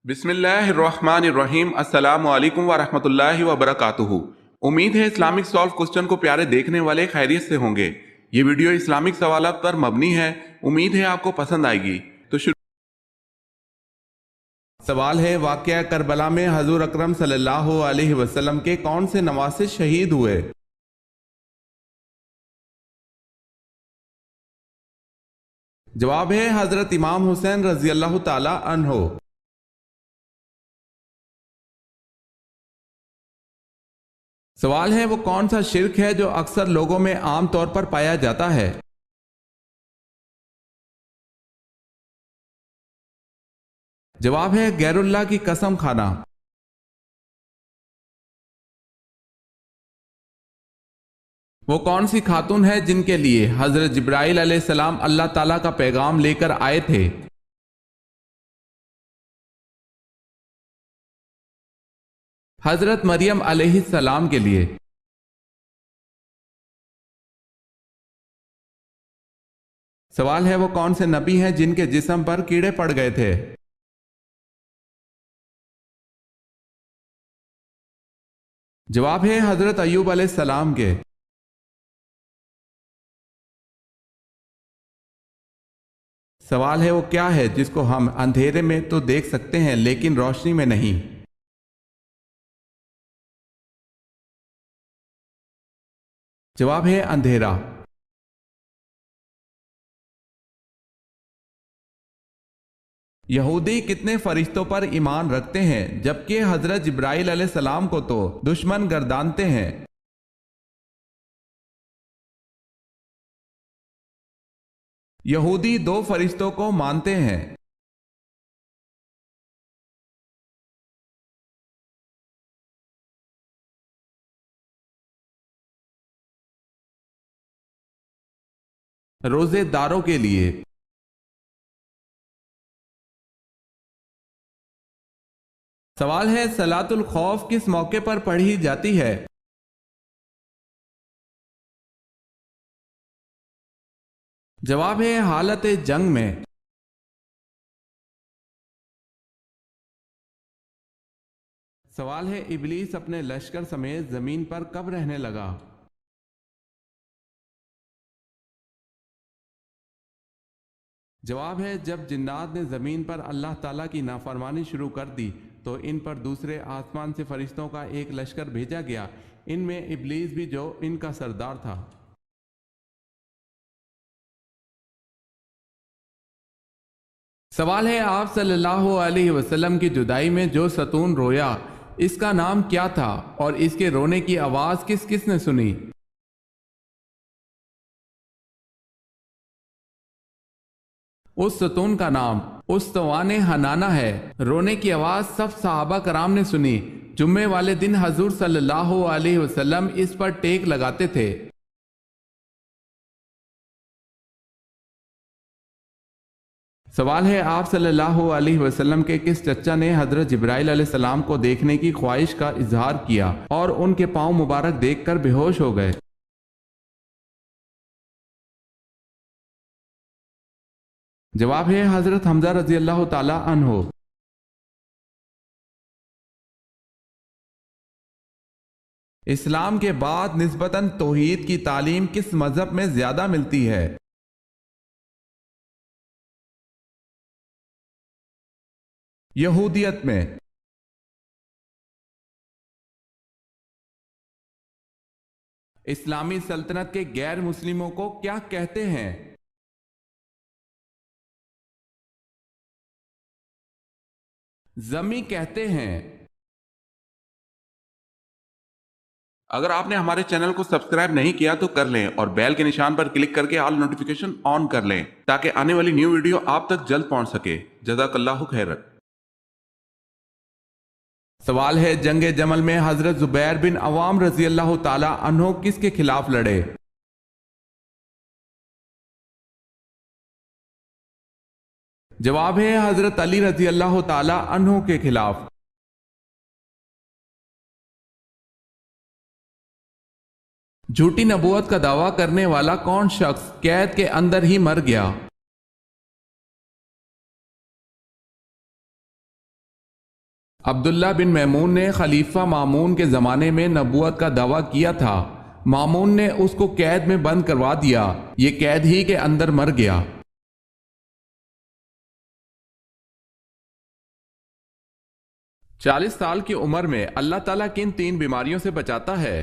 بسم اللہ الرحمن الرحیم۔ السلام علیکم ورحمۃ اللہ وبرکاتہ۔ امید ہے اسلامک سالو کوسچن کو پیارے دیکھنے والے خیریت سے ہوں گے۔ یہ ویڈیو اسلامک سوالات پر مبنی ہے، امید ہے آپ کو پسند آئے گی۔ تو سوال ہے، واقعہ کربلا میں حضور اکرم صلی اللہ علیہ وسلم کے کون سے نواسے شہید ہوئے؟ جواب ہے حضرت امام حسین رضی اللہ تعالی عنہ۔ سوال ہے، وہ کون سا شرک ہے جو اکثر لوگوں میں عام طور پر پایا جاتا ہے؟ جواب ہے غیر اللہ کی قسم کھانا۔ وہ کون سی خاتون ہے جن کے لیے حضرت جبرائیل علیہ السلام اللہ تعالیٰ کا پیغام لے کر آئے تھے؟ حضرت مریم علیہ السلام کے لیے۔ سوال ہے، وہ کون سے نبی ہیں جن کے جسم پر کیڑے پڑ گئے تھے؟ جواب ہے حضرت ایوب علیہ السلام کے۔ سوال ہے، وہ کیا ہے جس کو ہم اندھیرے میں تو دیکھ سکتے ہیں لیکن روشنی میں نہیں؟ جواب ہے اندھیرا۔ یہودی کتنے فرشتوں پر ایمان رکھتے ہیں جبکہ حضرت جبرائیل علیہ السلام کو تو دشمن گردانتے ہیں؟ یہودی 2 فرشتوں کو مانتے ہیں۔ روزے داروں کے لیے۔ سوال ہے، صلاۃ الخوف کس موقع پر پڑھی جاتی ہے؟ جواب ہے حالت جنگ میں۔ سوال ہے، ابلیس اپنے لشکر سمیت زمین پر کب رہنے لگا؟ جواب ہے، جب جنات نے زمین پر اللہ تعالیٰ کی نافرمانی شروع کر دی تو ان پر دوسرے آسمان سے فرشتوں کا ایک لشکر بھیجا گیا، ان میں ابلیس بھی جو ان کا سردار تھا۔ سوال ہے، آپ صلی اللہ علیہ وسلم کی جدائی میں جو ستون رویا اس کا نام کیا تھا اور اس کے رونے کی آواز کس کس نے سنی؟ اس ستون کا نام استوان حنانہ ہے۔ رونے کی آواز سب صحابہ کرام نے سنی۔ جمعے والے دن حضور صلی اللہ علیہ وسلم اس پر ٹیک لگاتے تھے۔ سوال ہے، آپ صلی اللہ علیہ وسلم کے کس چچا نے حضرت جبرائیل علیہ السلام کو دیکھنے کی خواہش کا اظہار کیا اور ان کے پاؤں مبارک دیکھ کر بے ہوش ہو گئے؟ جواب ہے حضرت حمزہ رضی اللہ تعالی عنہ۔ اسلام کے بعد نسبتاً توحید کی تعلیم کس مذہب میں زیادہ ملتی ہے؟ یہودیت میں۔ اسلامی سلطنت کے غیر مسلموں کو کیا کہتے ہیں؟ ذمی کہتے ہیں۔ اگر آپ نے ہمارے چینل کو سبسکرائب نہیں کیا تو کر لیں اور بیل کے نشان پر کلک کر کے آل نوٹیفیکیشن آن کر لیں تاکہ آنے والی نیو ویڈیو آپ تک جلد پہنچ سکے۔ جزاک اللہ خیر۔ سوال ہے، جنگ جمل میں حضرت زبیر بن عوام رضی اللہ تعالی عنہ کس کے خلاف لڑے؟ جواب ہے حضرت علی رضی اللہ تعالی عنہ کے خلاف۔ جھوٹی نبوت کا دعویٰ کرنے والا کون شخص قید کے اندر ہی مر گیا؟ عبداللہ بن میمون نے خلیفہ مامون کے زمانے میں نبوت کا دعویٰ کیا تھا۔ مامون نے اس کو قید میں بند کروا دیا، یہ قید ہی کے اندر مر گیا۔ 40 سال کی عمر میں اللہ تعالیٰ کن 3 بیماریوں سے بچاتا ہے؟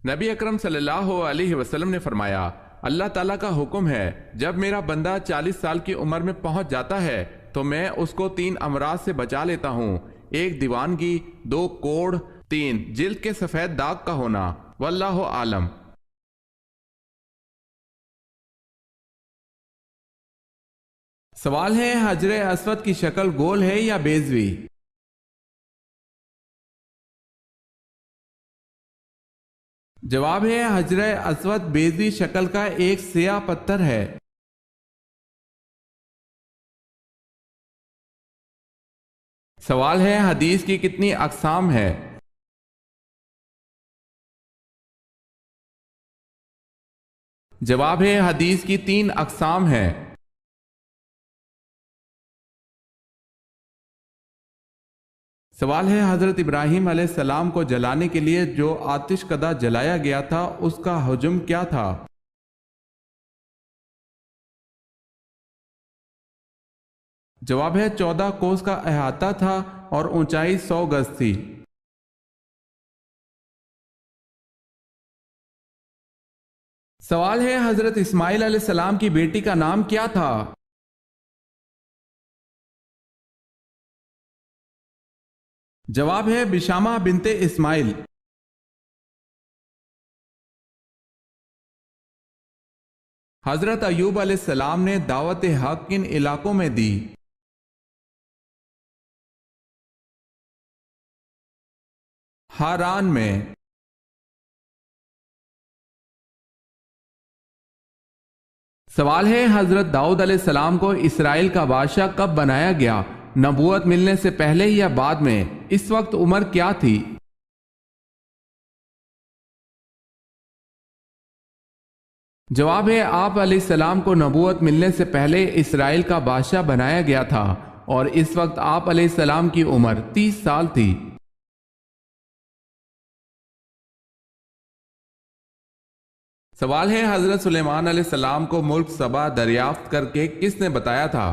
نبی اکرم صلی اللہ علیہ وسلم نے فرمایا، اللہ تعالیٰ کا حکم ہے جب میرا بندہ 40 سال کی عمر میں پہنچ جاتا ہے تو میں اس کو 3 امراض سے بچا لیتا ہوں: 1 دیوانگی، 2 کوڑ، 3 جلد کے سفید داغ کا ہونا۔ واللہ عالم۔ سوال ہے، حجر اسود کی شکل گول ہے یا بیضوی؟ جواب ہے، حجر اسود بیضوی شکل کا ایک سیاہ پتھر ہے۔ سوال ہے، حدیث کی کتنی اقسام ہے؟ جواب ہے، حدیث کی 3 اقسام ہیں۔ سوال ہے، حضرت ابراہیم علیہ السلام کو جلانے کے لیے جو آتش کدہ جلایا گیا تھا اس کا حجم کیا تھا؟ جواب ہے، 14 کوس کا احاطہ تھا اور اونچائی 100 گز تھی۔ سوال ہے، حضرت اسماعیل علیہ السلام کی بیٹی کا نام کیا تھا؟ جواب ہے، بشامہ بنت اسماعیل۔ حضرت ایوب علیہ السلام نے دعوت حق کن علاقوں میں دی؟ ہاران میں۔ سوال ہے، حضرت داؤد علیہ السلام کو اسرائیل کا بادشاہ کب بنایا گیا؟ نبوت ملنے سے پہلے یا بعد میں؟ اس وقت عمر کیا تھی؟ جواب ہے، آپ علیہ السلام کو نبوت ملنے سے پہلے اسرائیل کا بادشاہ بنایا گیا تھا اور اس وقت آپ علیہ السلام کی عمر 30 سال تھی۔ سوال ہے، حضرت سلیمان علیہ السلام کو ملک سبا دریافت کر کے کس نے بتایا تھا؟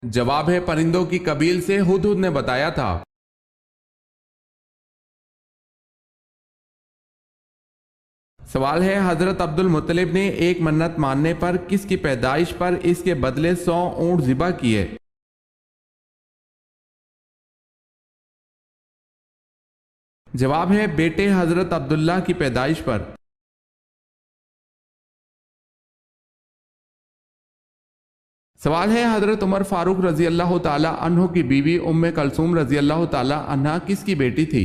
جواب ہے، پرندوں کی قبیل سے ہدہد نے بتایا تھا۔ سوال ہے، حضرت عبد المطلب نے ایک منت ماننے پر کس کی پیدائش پر اس کے بدلے 100 اونٹ ذبح کیے؟ جواب ہے، بیٹے حضرت عبداللہ کی پیدائش پر۔ سوال ہے، حضرت عمر فاروق رضی اللہ تعالی عنہ کی بیوی ام کلثوم رضی اللہ تعالی عنہ کس کی بیٹی تھی؟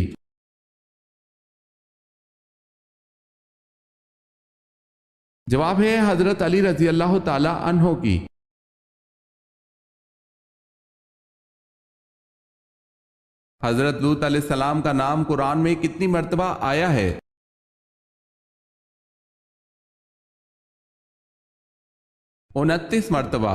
جواب ہے، حضرت علی رضی اللہ تعالی عنہ کی۔ حضرت لوط علیہ السلام کا نام قرآن میں کتنی مرتبہ آیا ہے؟ 29 مرتبہ۔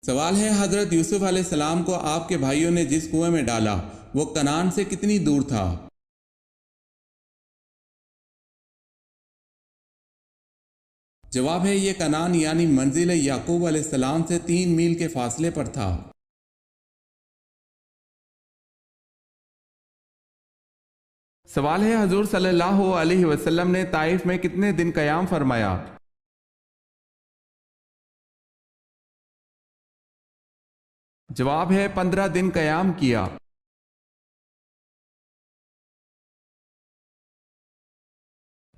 سوال ہے، حضرت یوسف علیہ السلام کو آپ کے بھائیوں نے جس کنویں میں ڈالا وہ کنعان سے کتنی دور تھا؟ جواب ہے، یہ کنعان یعنی منزل یعقوب علیہ السلام سے 3 میل کے فاصلے پر تھا۔ سوال ہے، حضور صلی اللہ علیہ وسلم نے طائف میں کتنے دن قیام فرمایا؟ جواب ہے، 15 دن قیام کیا۔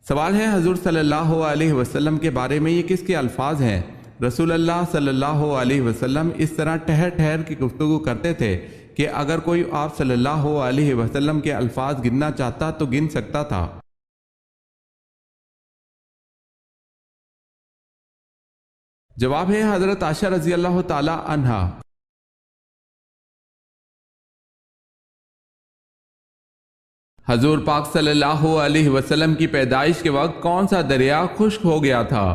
سوال ہے، حضور صلی اللہ علیہ وسلم کے بارے میں یہ کس کے الفاظ ہیں؟ رسول اللہ صلی اللہ علیہ وسلم اس طرح ٹھہر ٹھہر کی گفتگو کرتے تھے کہ اگر کوئی آپ صلی اللہ علیہ وسلم کے الفاظ گننا چاہتا تو گن سکتا تھا۔ جواب ہے، حضرت عائشہ رضی اللہ تعالی عنہا۔ حضور پاک صلی اللہ علیہ وسلم کی پیدائش کے وقت کون سا دریا خشک ہو گیا تھا؟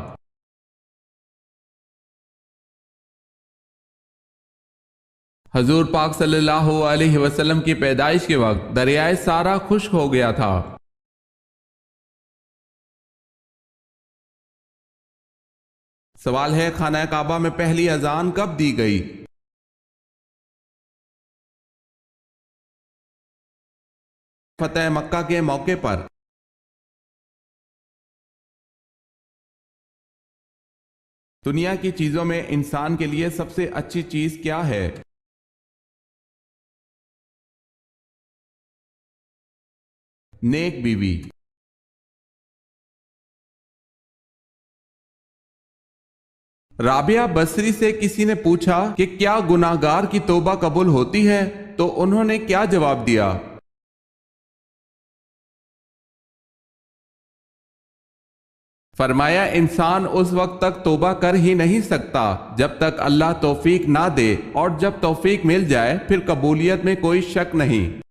حضور پاک صلی اللہ علیہ وسلم کی پیدائش کے وقت دریائے سارا خشک ہو گیا تھا۔ سوال ہے خانہ کعبہ میں پہلی اذان کب دی گئی؟ فتح مکہ کے موقع پر۔ دنیا کی چیزوں میں انسان کے لیے سب سے اچھی چیز کیا ہے؟ نیک بیوی۔ رابعہ بصری سے کسی نے پوچھا کہ کیا گناہگار کی توبہ قبول ہوتی ہے تو انہوں نے کیا جواب دیا؟ فرمایا انسان اس وقت تک توبہ کر ہی نہیں سکتا جب تک اللہ توفیق نہ دے، اور جب توفیق مل جائے پھر قبولیت میں کوئی شک نہیں۔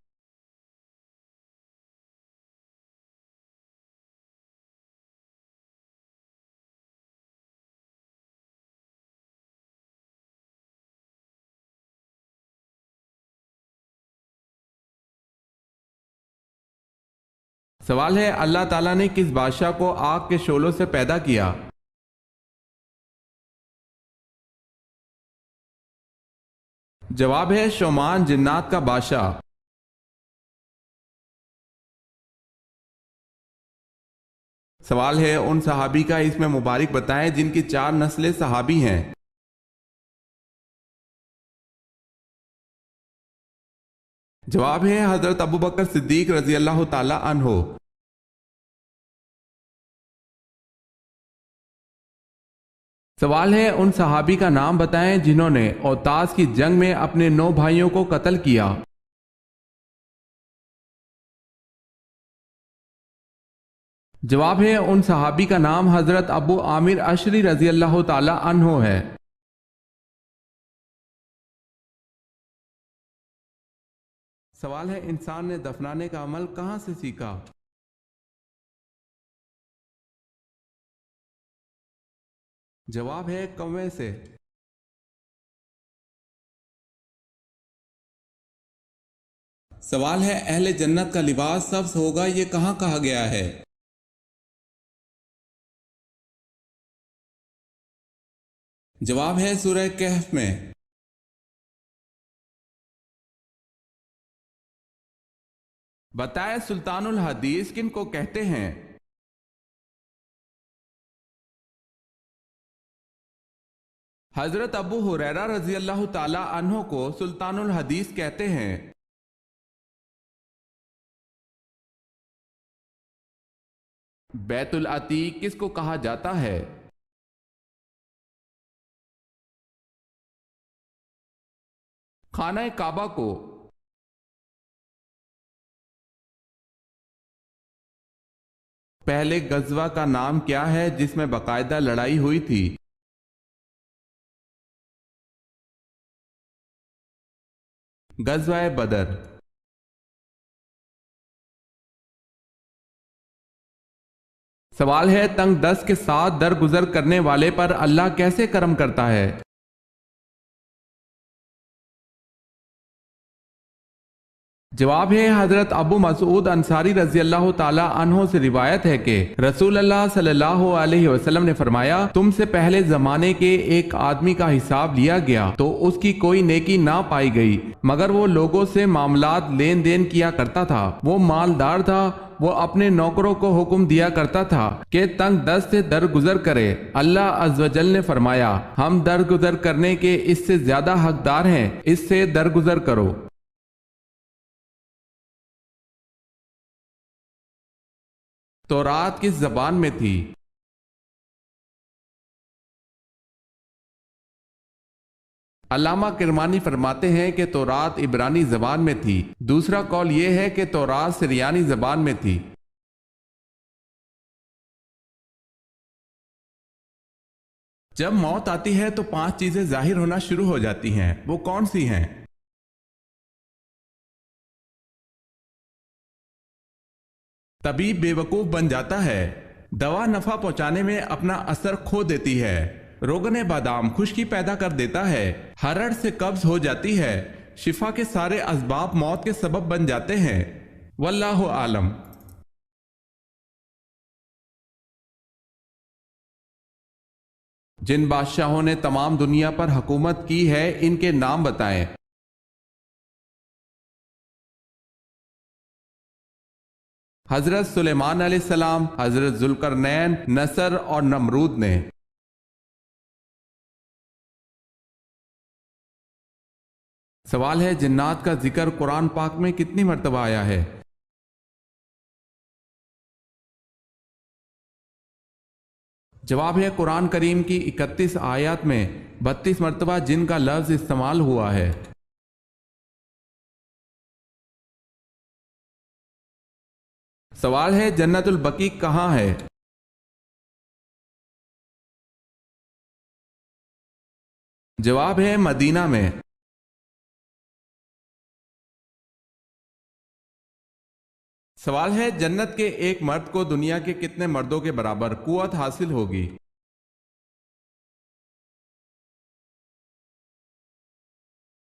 سوال ہے اللہ تعالیٰ نے کس بادشاہ کو آگ کے شعلوں سے پیدا کیا؟ جواب ہے شومان جنات کا بادشاہ۔ سوال ہے ان صحابی کا اسم مبارک بتائیں جن کی 4 نسلیں صحابی ہیں۔ جواب ہے حضرت ابوبکر صدیق رضی اللہ تعالی عنہ۔ سوال ہے ان صحابی کا نام بتائیں جنہوں نے اوتاس کی جنگ میں اپنے 9 بھائیوں کو قتل کیا۔ جواب ہے ان صحابی کا نام حضرت ابو عامر اشری رضی اللہ تعالی عنہ ہے۔ سوال ہے انسان نے دفنانے کا عمل کہاں سے سیکھا؟ جواب ہے کوے سے۔ سوال ہے اہل جنت کا لباس سبز ہوگا یہ کہاں کہا گیا ہے؟ جواب ہے سورہ کہف میں۔ بتائے سلطان الحدیث کن کو کہتے ہیں؟ حضرت ابو ہریرہ رضی اللہ تعالی عنہ کو سلطان الحدیث کہتے ہیں۔ بیت العتیق کس کو کہا جاتا ہے؟ خانہ کعبہ کو۔ پہلے غزوہ کا نام کیا ہے جس میں باقاعدہ لڑائی ہوئی تھی؟ غزوہ بدر۔ سوال ہے تنگ دست کے ساتھ درگزر کرنے والے پر اللہ کیسے کرم کرتا ہے؟ جواب ہے حضرت ابو مسعود انصاری رضی اللہ تعالی عنہ سے روایت ہے کہ رسول اللہ صلی اللہ علیہ وسلم نے فرمایا تم سے پہلے زمانے کے ایک آدمی کا حساب لیا گیا تو اس کی کوئی نیکی نہ پائی گئی مگر وہ لوگوں سے معاملات لین دین کیا کرتا تھا، وہ مالدار تھا، وہ اپنے نوکروں کو حکم دیا کرتا تھا کہ تنگ دست سے درگزر کرے۔ اللہ عز و جل نے فرمایا ہم درگزر کرنے کے اس سے زیادہ حقدار ہیں، اس سے درگزر کرو۔ تورات کس زبان میں تھی؟ علامہ کرمانی فرماتے ہیں کہ تورات عبرانی زبان میں تھی، دوسرا قول یہ ہے کہ تورات سریانی زبان میں تھی۔ جب موت آتی ہے تو 5 چیزیں ظاہر ہونا شروع ہو جاتی ہیں، وہ کون سی ہیں؟ طبیب بیوقوف بن جاتا ہے، دوا نفع پہنچانے میں اپنا اثر کھو دیتی ہے، روغن بادام خشکی پیدا کر دیتا ہے، ہرڑ سے قبض ہو جاتی ہے، شفا کے سارے اسباب موت کے سبب بن جاتے ہیں۔ واللہ عالم۔ جن بادشاہوں نے تمام دنیا پر حکومت کی ہے ان کے نام بتائیں۔ حضرت سلیمان علیہ السلام، حضرت ذوالقرنین، نصر اور نمرود نے۔ سوال ہے جنات کا ذکر قرآن پاک میں کتنی مرتبہ آیا ہے؟ جواب ہے قرآن کریم کی 31 آیات میں 32 مرتبہ جن کا لفظ استعمال ہوا ہے۔ سوال ہے جنت البقیع کہاں ہے؟ جواب ہے مدینہ میں۔ سوال ہے جنت کے ایک مرد کو دنیا کے کتنے مردوں کے برابر قوت حاصل ہوگی؟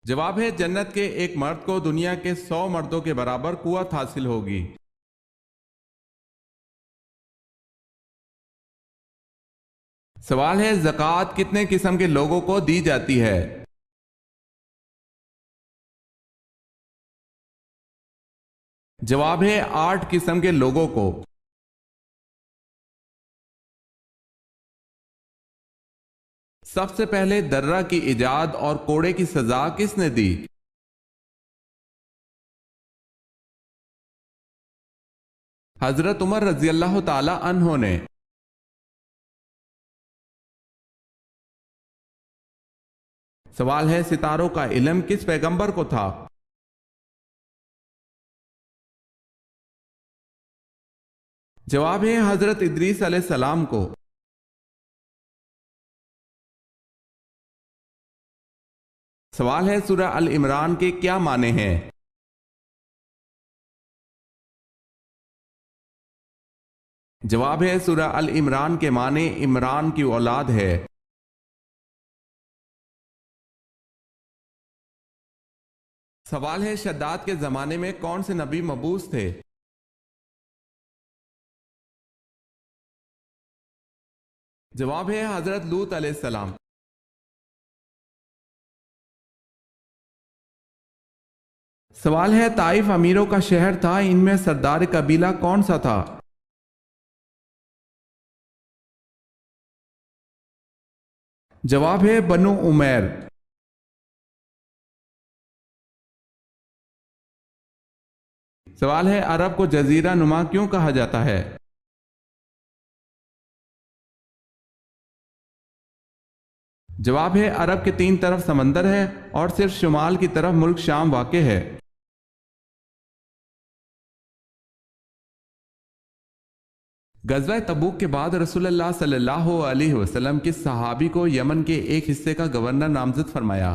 جواب ہے جنت کے ایک مرد کو دنیا کے 100 مردوں کے برابر قوت حاصل ہوگی۔ سوال ہے زکوٰۃ کتنے قسم کے لوگوں کو دی جاتی ہے؟ جواب ہے 8 قسم کے لوگوں کو۔ سب سے پہلے درہ کی ایجاد اور کوڑے کی سزا کس نے دی؟ حضرت عمر رضی اللہ تعالی عنہ نے۔ سوال ہے ستاروں کا علم کس پیغمبر کو تھا؟ جواب ہے حضرت ادریس علیہ السلام کو۔ سوال ہے سورہ ال عمران کے کیا معنی ہیں؟ جواب ہے سورہ ال عمران کے معنی عمران کی اولاد ہے۔ سوال ہے شداد کے زمانے میں کون سے نبی مبعوث تھے؟ جواب ہے حضرت لوط علیہ السلام۔ سوال ہے طائف امیروں کا شہر تھا، ان میں سردار قبیلہ کون سا تھا؟ جواب ہے بنو عمیر۔ سوال ہے عرب کو جزیرہ نما کیوں کہا جاتا ہے؟ جواب ہے عرب کے 3 طرف سمندر ہے اور صرف شمال کی طرف ملک شام واقع ہے۔ غزوہ تبوک کے بعد رسول اللہ صلی اللہ علیہ وسلم کس صحابی کو یمن کے ایک حصے کا گورنر نامزد فرمایا؟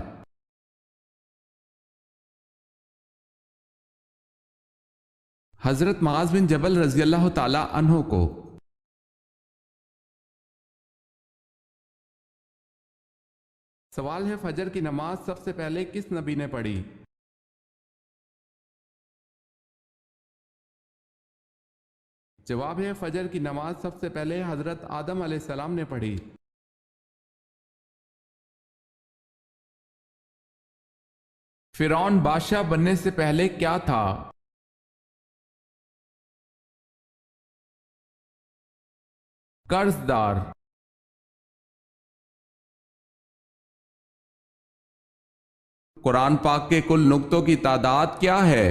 حضرت معاذ بن جبل رضی اللہ تعالی عنہ کو۔ سوال ہے فجر کی نماز سب سے پہلے کس نبی نے پڑھی؟ جواب ہے فجر کی نماز سب سے پہلے حضرت آدم علیہ السلام نے پڑھی۔ فرعون بادشاہ بننے سے پہلے کیا تھا؟ قرض دار۔ قرآن پاک کے کل نقطوں کی تعداد کیا ہے؟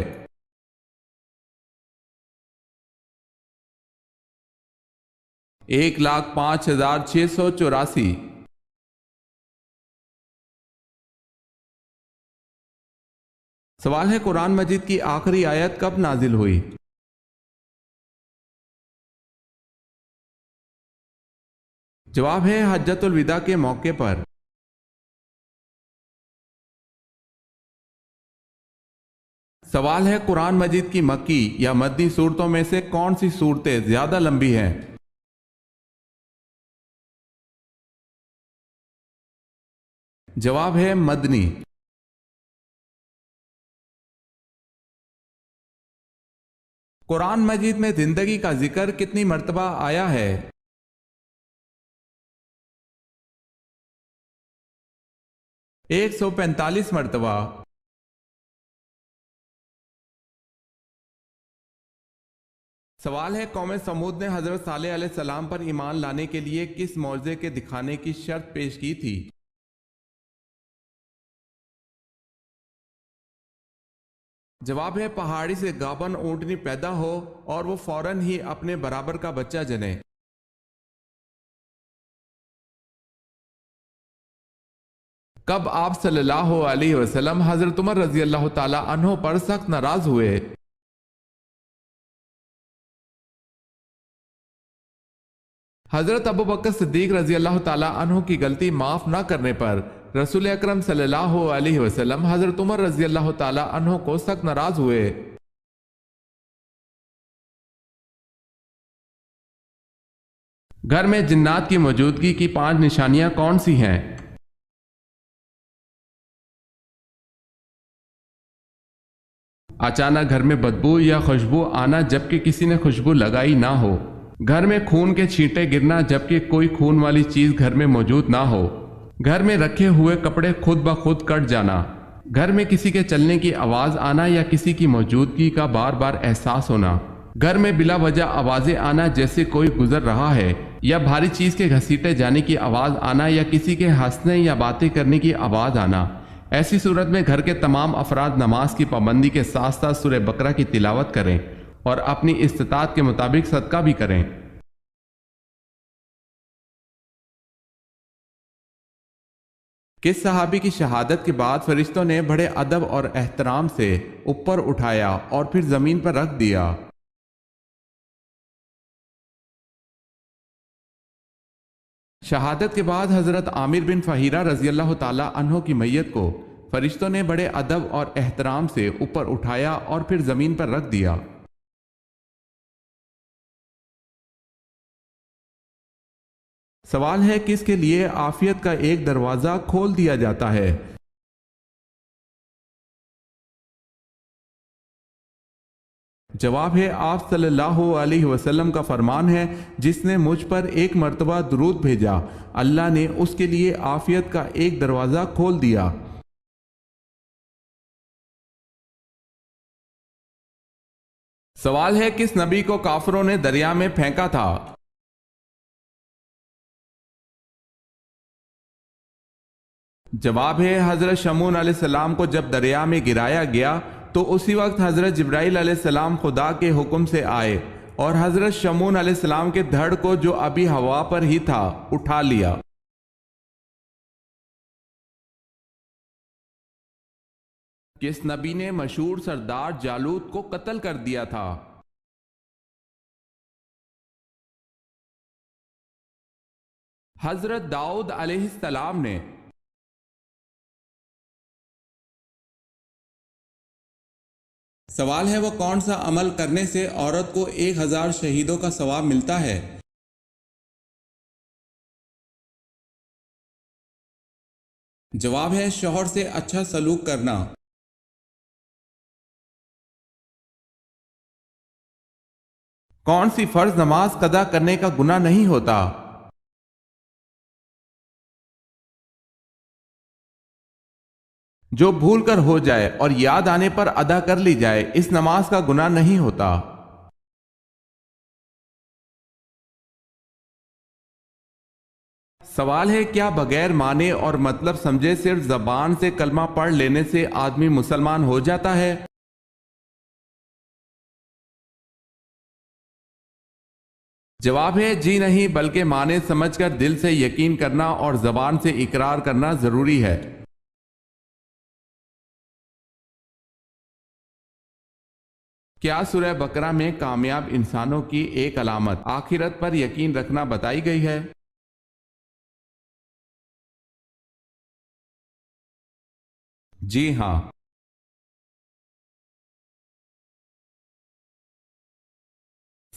1,05,684۔ سوال ہے قرآن مجید کی آخری آیت کب نازل ہوئی؟ جواب ہے حجۃ الوداع کے موقع پر۔ سوال ہے قرآن مجید کی مکی یا مدنی صورتوں میں سے کون سی صورتیں زیادہ لمبی ہیں؟ جواب ہے مدنی۔ قرآن مجید میں زندگی کا ذکر کتنی مرتبہ آیا ہے؟ 145 مرتبہ۔ سوال ہے قوم سمود نے حضرت صالح علیہ السلام پر ایمان لانے کے لیے کس معجزے کے دکھانے کی شرط پیش کی تھی؟ جواب ہے پہاڑی سے گابن اونٹنی پیدا ہو اور وہ فوراً ہی اپنے برابر کا بچہ جنے۔ کب آپ صلی اللہ علیہ وسلم حضرت عمر رضی اللہ تعالی عنہ پر سخت ناراض ہوئے؟ حضرت ابو بکر صدیق رضی اللہ تعالی عنہ کی غلطی معاف نہ کرنے پر رسول اکرم صلی اللہ علیہ وسلم حضرت عمر رضی اللہ تعالی عنہ کو سخت ناراض ہوئے۔ گھر میں جنات کی موجودگی کی 5 نشانیاں کون سی ہیں؟ اچانک گھر میں بدبو یا خوشبو آنا جبکہ کسی نے خوشبو لگائی نہ ہو، گھر میں خون کے چھینٹے گرنا جبکہ کوئی خون والی چیز گھر میں موجود نہ ہو، گھر میں رکھے ہوئے کپڑے خود بخود کٹ جانا، گھر میں کسی کے چلنے کی آواز آنا یا کسی کی موجودگی کا بار بار احساس ہونا، گھر میں بلا وجہ آوازیں آنا جیسے کوئی گزر رہا ہے، یا بھاری چیز کے گھسیٹے جانے کی آواز آنا یا کسی کے ہنسنے یا باتیں کرنے کی آواز آنا۔ ایسی صورت میں گھر کے تمام افراد نماز کی پابندی کے ساتھ ساتھ سورہ بقرہ کی تلاوت کریں اور اپنی استطاعت کے مطابق صدقہ بھی کریں۔ کس صحابی کی شہادت کے بعد فرشتوں نے بڑے ادب اور احترام سے اوپر اٹھایا اور پھر زمین پر رکھ دیا؟ شہادت کے بعد حضرت عامر بن فہیرہ رضی اللہ تعالی عنہ کی میت کو فرشتوں نے بڑے ادب اور احترام سے اوپر اٹھایا اور پھر زمین پر رکھ دیا۔ سوال ہے کس کے لیے عافیت کا ایک دروازہ کھول دیا جاتا ہے؟ جواب ہے آپ صلی اللہ علیہ وسلم کا فرمان ہے جس نے مجھ پر ایک مرتبہ درود بھیجا اللہ نے اس کے لیے عافیت کا ایک دروازہ کھول دیا۔ سوال ہے کس نبی کو کافروں نے دریا میں پھینکا تھا؟ جواب ہے حضرت شمعون علیہ السلام کو جب دریا میں گرایا گیا تو اسی وقت حضرت جبرائیل علیہ السلام خدا کے حکم سے آئے اور حضرت شمعون علیہ السلام کے دھڑ کو جو ابھی ہوا پر ہی تھا اٹھا لیا۔ کس نبی نے مشہور سردار جالوت کو قتل کر دیا تھا؟ حضرت داؤد علیہ السلام نے۔ سوال ہے وہ کون سا عمل کرنے سے عورت کو 1000 شہیدوں کا ثواب ملتا ہے؟ جواب ہے شوہر سے اچھا سلوک کرنا۔ کون سی فرض نماز قضا کرنے کا گناہ نہیں ہوتا؟ جو بھول کر ہو جائے اور یاد آنے پر ادا کر لی جائے اس نماز کا گناہ نہیں ہوتا۔ سوال ہے کیا بغیر معنی اور مطلب سمجھے صرف زبان سے کلمہ پڑھ لینے سے آدمی مسلمان ہو جاتا ہے؟ جواب ہے جی نہیں، بلکہ معنی سمجھ کر دل سے یقین کرنا اور زبان سے اقرار کرنا ضروری ہے۔ کیا سورہ بقرہ میں کامیاب انسانوں کی ایک علامت آخرت پر یقین رکھنا بتائی گئی ہے؟ جی ہاں۔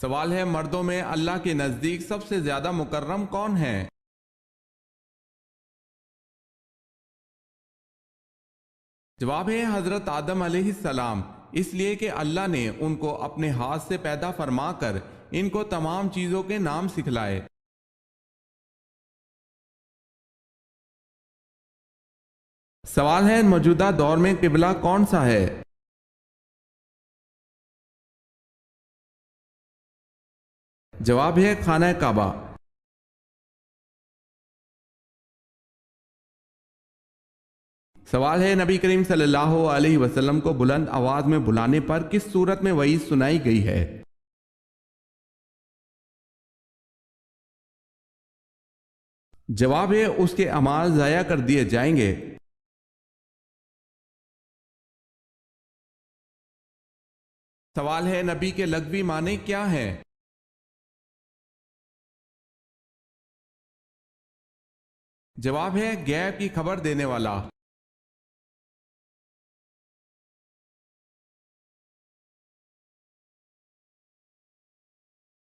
سوال ہے مردوں میں اللہ کے نزدیک سب سے زیادہ مکرم کون ہے؟ جواب ہے حضرت آدم علیہ السلام، اس لیے کہ اللہ نے ان کو اپنے ہاتھ سے پیدا فرما کر ان کو تمام چیزوں کے نام سکھلائے۔ سوال ہے موجودہ دور میں قبلہ کون سا ہے؟ جواب ہے خانہ کعبہ۔ سوال ہے نبی کریم صلی اللہ علیہ وسلم کو بلند آواز میں بلانے پر کس صورت میں وعید سنائی گئی ہے؟ جواب ہے اس کے اعمال ضائع کر دیے جائیں گے۔ سوال ہے نبی کے لغوی معنی کیا ہیں؟ جواب ہے غیب کی خبر دینے والا۔